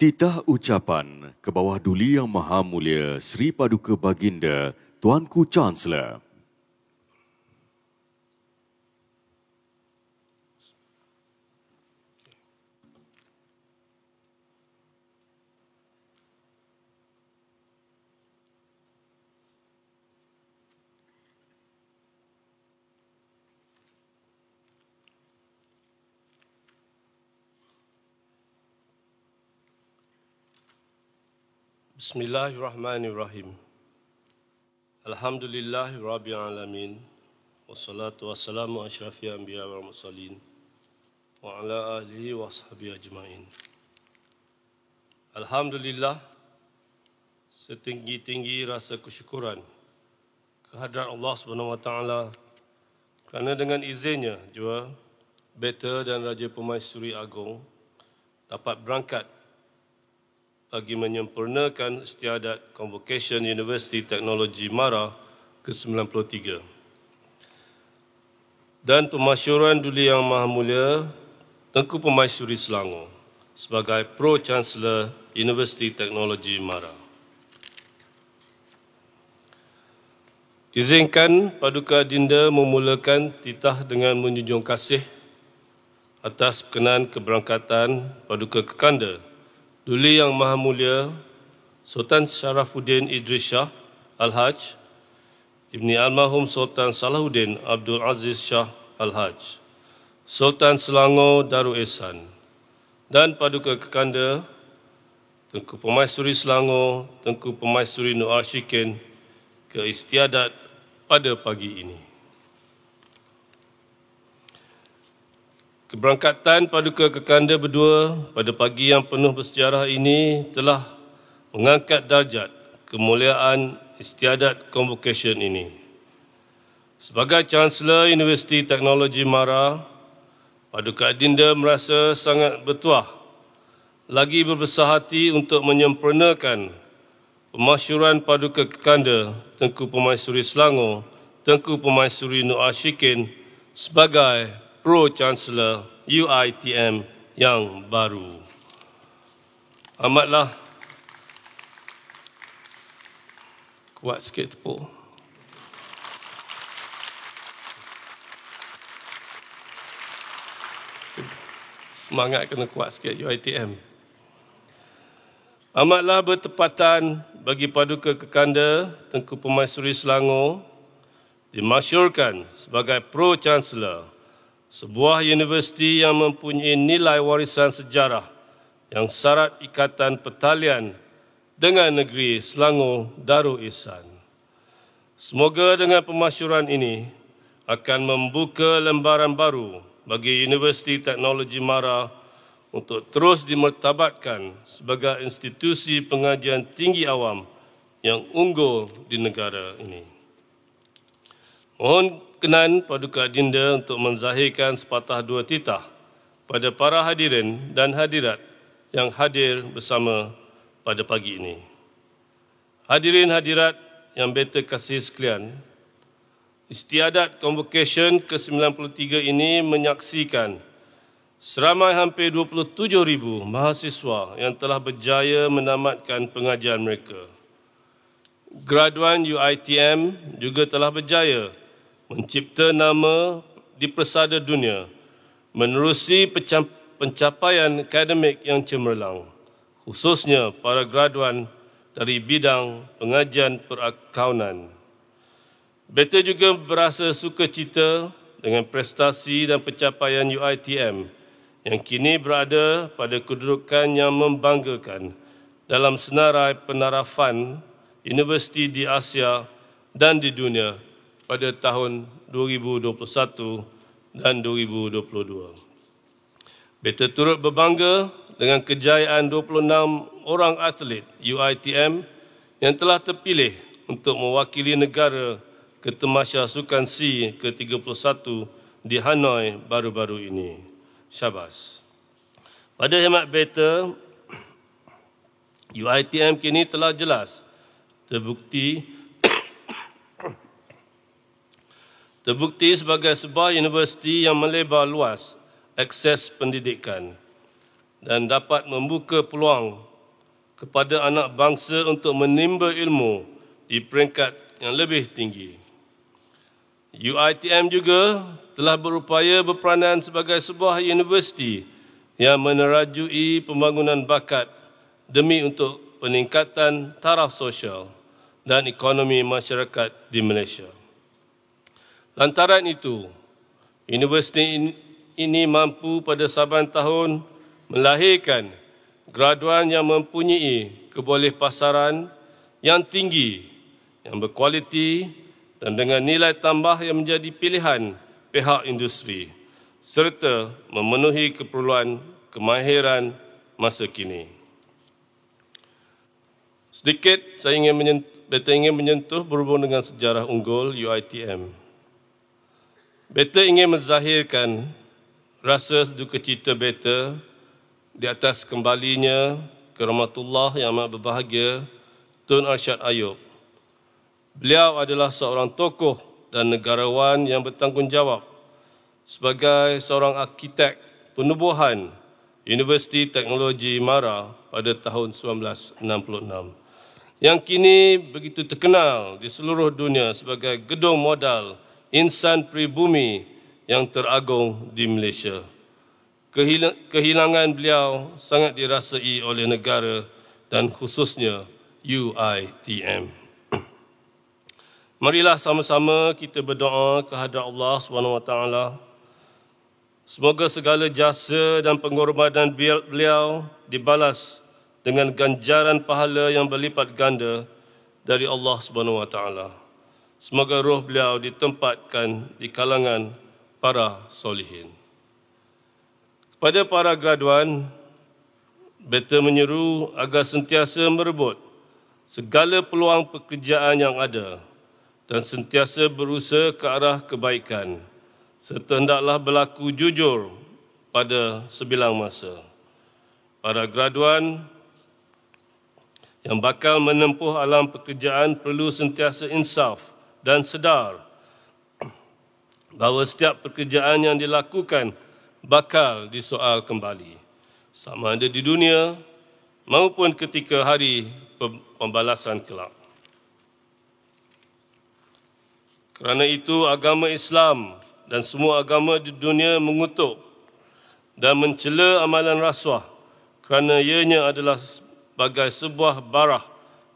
Titah ucapan ke bawah Duli Yang Maha Mulia Sri Paduka Baginda Tuanku Chancellor. Bismillahirrahmanirrahim. Alhamdulillahirabbil alamin. Wassalatu wassalamu asyrafil anbiya wal mursalin wa ala alihi wa sahbihi ajmain. Alhamdulillah, setinggi-tinggi rasa kesyukuran kehadrat Allah Subhanahu wa taala kerana dengan izinnya jua Beta dan Raja Permaisuri Agong dapat berangkat bagi menyempurnakan istiadat Convocation University Teknologi MARA ke-93 dan pemasyuran Duli Yang Maha Mulia Tengku Permaisuri Selangor sebagai Pro-Chancellor Universiti Teknologi MARA. Izinkan Paduka Adinda memulakan titah dengan menjunjung kasih atas berkenan keberangkatan Paduka Kekanda Duli Yang Maha Mulia Sultan Sharafuddin Idris Shah Al-Haj Ibni Almarhum Sultan Salahuddin Abdul Aziz Shah Al-Haj Sultan Selangor Darul Ihsan dan Paduka Kekanda Tengku Permaisuri Selangor Tengku Permaisuri Nur Ashikin ke istiadat pada pagi ini. Keberangkatan Paduka Kekanda berdua pada pagi yang penuh bersejarah ini telah mengangkat darjat kemuliaan istiadat convocation ini. Sebagai Chancellor Universiti Teknologi MARA, Paduka Adinda merasa sangat bertuah lagi berbesar hati untuk menyempurnakan pemasyuran Paduka Kekanda Tengku Permaisuri Selangor, Tengku Permaisuri Nur Ashikin sebagai Pro-Chancellor UiTM yang baru. Amatlah kuat sikit tepuk. Semangat kena kuat sikit UiTM. Amatlah bertepatan bagi Paduka Kekanda Tengku Permaisuri Selangor dimasyurkan sebagai Pro-Chancellor sebuah universiti yang mempunyai nilai warisan sejarah yang syarat ikatan pertalian dengan negeri Selangor Darul Ihsan. Semoga dengan pemasyuran ini akan membuka lembaran baru bagi Universiti Teknologi MARA untuk terus dimartabatkan sebagai institusi pengajian tinggi awam yang unggul di negara ini. Mohon kenan Paduka Adinda untuk menzahirkan sepatah dua titah pada para hadirin dan hadirat yang hadir bersama pada pagi ini. Hadirin hadirat yang Beta kasih sekalian, istiadat Convocation ke-93 ini menyaksikan seramai hampir 27,000 mahasiswa yang telah berjaya menamatkan pengajian mereka. Graduan UiTM juga telah berjaya mencipta nama di persada dunia menerusi pencapaian akademik yang cemerlang, khususnya para graduan dari bidang pengajian perakaunan. Beta juga berasa sukacita dengan prestasi dan pencapaian UiTM yang kini berada pada kedudukan yang membanggakan dalam senarai penarafan universiti di Asia dan di dunia pada tahun 2021 dan 2022. Beta turut berbangga dengan kejayaan 26 orang atlet UiTM yang telah terpilih untuk mewakili negara ke Tamasya Sukan SEA ke-31 di Hanoi baru-baru ini. Syabas. Pada hemat Beta, UiTM kini telah jelas terbukti sebagai sebuah universiti yang melebar luas akses pendidikan dan dapat membuka peluang kepada anak bangsa untuk menimba ilmu di peringkat yang lebih tinggi. UiTM juga telah berupaya berperanan sebagai sebuah universiti yang menerajui pembangunan bakat demi untuk peningkatan taraf sosial dan ekonomi masyarakat di Malaysia. Lantaran itu, universiti ini mampu pada saban tahun melahirkan graduan yang mempunyai kebolehpasaran yang tinggi, yang berkualiti dan dengan nilai tambah yang menjadi pilihan pihak industri serta memenuhi keperluan kemahiran masa kini. Sedikit saya ingin menyentuh berhubung dengan sejarah unggul UiTM. Beta ingin menzahirkan rasa duka cita beta di atas kembalinya ke rahmatullah yang amat berbahagia Tun Arsyad Ayub. Beliau adalah seorang tokoh dan negarawan yang bertanggungjawab sebagai seorang arkitek penubuhan Universiti Teknologi MARA pada tahun 1966 yang kini begitu terkenal di seluruh dunia sebagai gedung modal insan pribumi yang teragung di Malaysia. Kehilangan beliau sangat dirasai oleh negara dan khususnya UiTM. Marilah sama-sama kita berdoa kehadrat Allah SWT. Semoga segala jasa dan pengorbanan beliau dibalas dengan ganjaran pahala yang berlipat ganda dari Allah SWT. Semoga roh beliau ditempatkan di kalangan para solihin. Kepada para graduan, beta menyeru agar sentiasa merebut segala peluang pekerjaan yang ada dan sentiasa berusaha ke arah kebaikan serta hendaklah berlaku jujur pada sebilang masa. Para graduan yang bakal menempuh alam pekerjaan perlu sentiasa insaf dan sedar bahawa setiap pekerjaan yang dilakukan bakal disoal kembali, sama ada di dunia maupun ketika hari pembalasan kelak. Kerana itu, agama Islam dan semua agama di dunia mengutuk dan mencela amalan rasuah kerana ianya adalah sebagai sebuah barah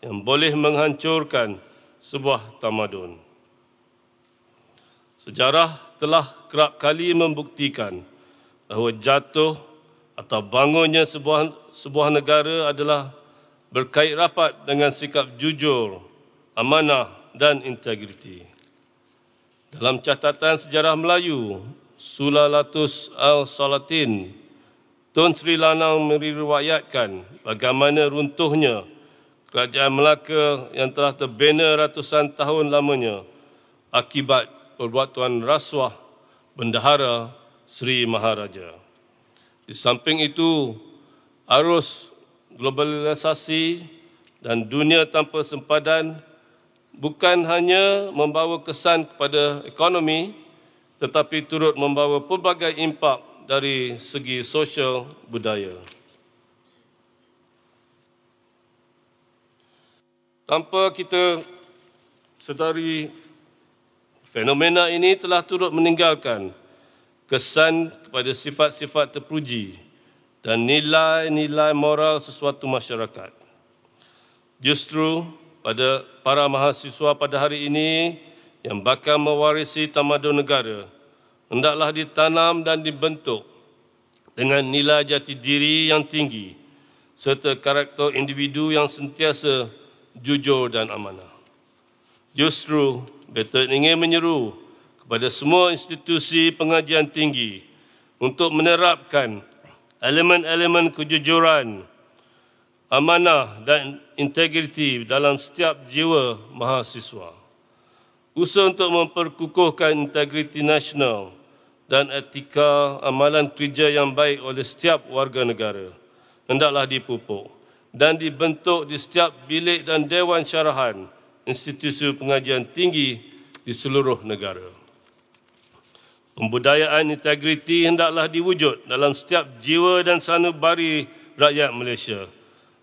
yang boleh menghancurkan sebuah tamadun. Sejarah telah kerap kali membuktikan bahawa jatuh atau bangunnya sebuah negara adalah berkait rapat dengan sikap jujur, amanah dan integriti. Dalam catatan sejarah Melayu, Sulalatus Al-Salatin, Tun Sri Lanang meriwayatkan bagaimana runtuhnya kerajaan Melaka yang telah terbina ratusan tahun lamanya akibat perbuatan rasuah Bendahara Sri Maharaja. Di samping itu, arus globalisasi dan dunia tanpa sempadan bukan hanya membawa kesan kepada ekonomi, tetapi turut membawa pelbagai impak dari segi sosial budaya. Tanpa kita sedari, fenomena ini telah turut meninggalkan kesan kepada sifat-sifat terpuji dan nilai-nilai moral sesuatu masyarakat. Justru pada para mahasiswa pada hari ini yang bakal mewarisi tamadun negara, hendaklah ditanam dan dibentuk dengan nilai jati diri yang tinggi serta karakter individu yang sentiasa jujur dan amanah. Justru, beta ingin menyeru kepada semua institusi pengajian tinggi untuk menerapkan elemen-elemen kejujuran, amanah dan integriti dalam setiap jiwa mahasiswa. Usaha untuk memperkukuhkan integriti nasional dan etika amalan kerja yang baik oleh setiap warga negara hendaklah dipupuk dan dibentuk di setiap bilik dan dewan syarahan institusi pengajian tinggi di seluruh negara. Pembudayaan integriti hendaklah diwujud dalam setiap jiwa dan sanubari rakyat Malaysia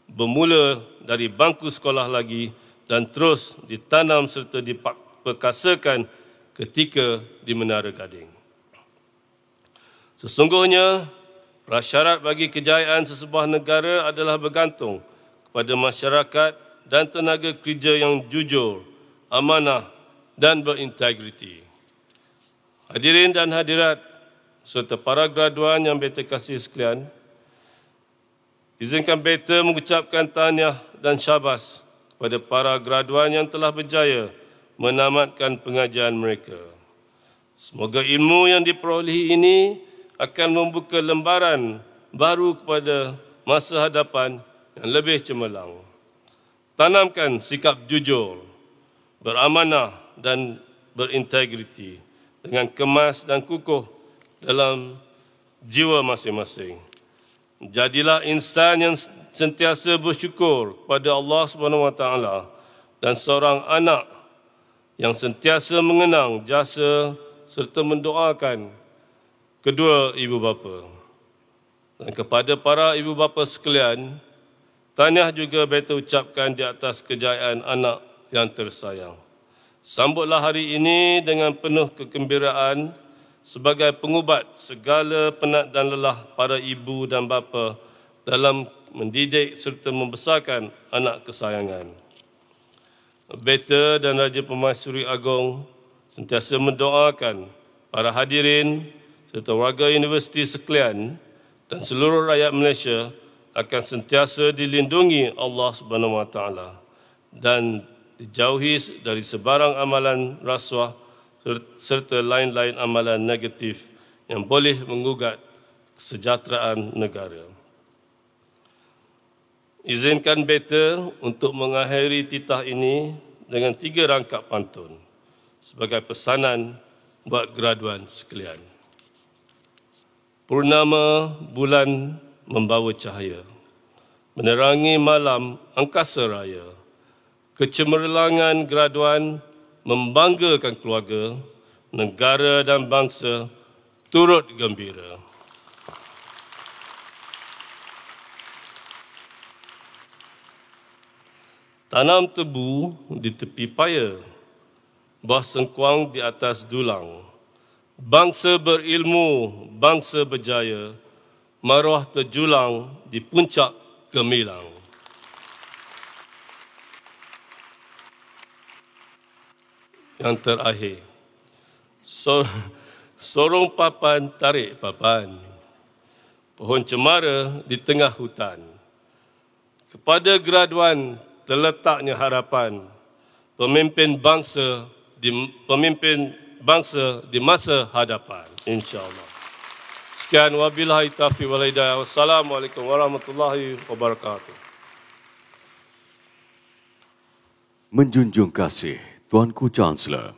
bermula dari bangku sekolah lagi dan terus ditanam serta diperkasakan ketika di Menara Gading. Sesungguhnya, prasyarat bagi kejayaan sesebuah negara adalah bergantung kepada masyarakat dan tenaga kerja yang jujur, amanah dan berintegriti. Hadirin dan hadirat serta para graduan yang beta kasih sekalian, izinkan beta mengucapkan tahniah dan syabas kepada para graduan yang telah berjaya menamatkan pengajian mereka. Semoga ilmu yang diperolehi ini akan membuka lembaran baru kepada masa hadapan yang lebih cemerlang. Tanamkan sikap jujur, beramanah dan berintegriti dengan kemas dan kukuh dalam jiwa masing-masing. Jadilah insan yang sentiasa bersyukur kepada Allah SWT dan seorang anak yang sentiasa mengenang jasa serta mendoakan kedua ibu bapa. Dan kepada para ibu bapa sekalian, tahniah juga beta ucapkan di atas kejayaan anak yang tersayang. Sambutlah hari ini dengan penuh kegembiraan sebagai pengubat segala penat dan lelah para ibu dan bapa dalam mendidik serta membesarkan anak kesayangan. Beta dan Raja Pemaisuri Agong sentiasa mendoakan para hadirin serta warga universiti sekalian dan seluruh rakyat Malaysia akan sentiasa dilindungi Allah SWT dan dijauhi dari sebarang amalan rasuah serta lain-lain amalan negatif yang boleh menggugat kesejahteraan negara. Izinkan beta untuk mengakhiri titah ini dengan 3 rangkap pantun sebagai pesanan buat graduan sekalian. Purnama bulan membawa cahaya, menerangi malam angkasa raya. Kecemerlangan graduan membanggakan keluarga, negara dan bangsa turut gembira. Tanam tebu di tepi paya, buah sengkuang di atas dulang. Bangsa berilmu, bangsa berjaya, maruah terjulang di puncak gemilang. Yang terakhir, sorong papan tarik papan, pohon cemara di tengah hutan. Kepada graduan terletaknya harapan, pemimpin bangsa di masa hadapan, insya-Allah. Sekian, wabillahi taufiq wal hidayah. Wassalamualaikum warahmatullahi wabarakatuh. Menjunjung kasih Tuanku Chancellor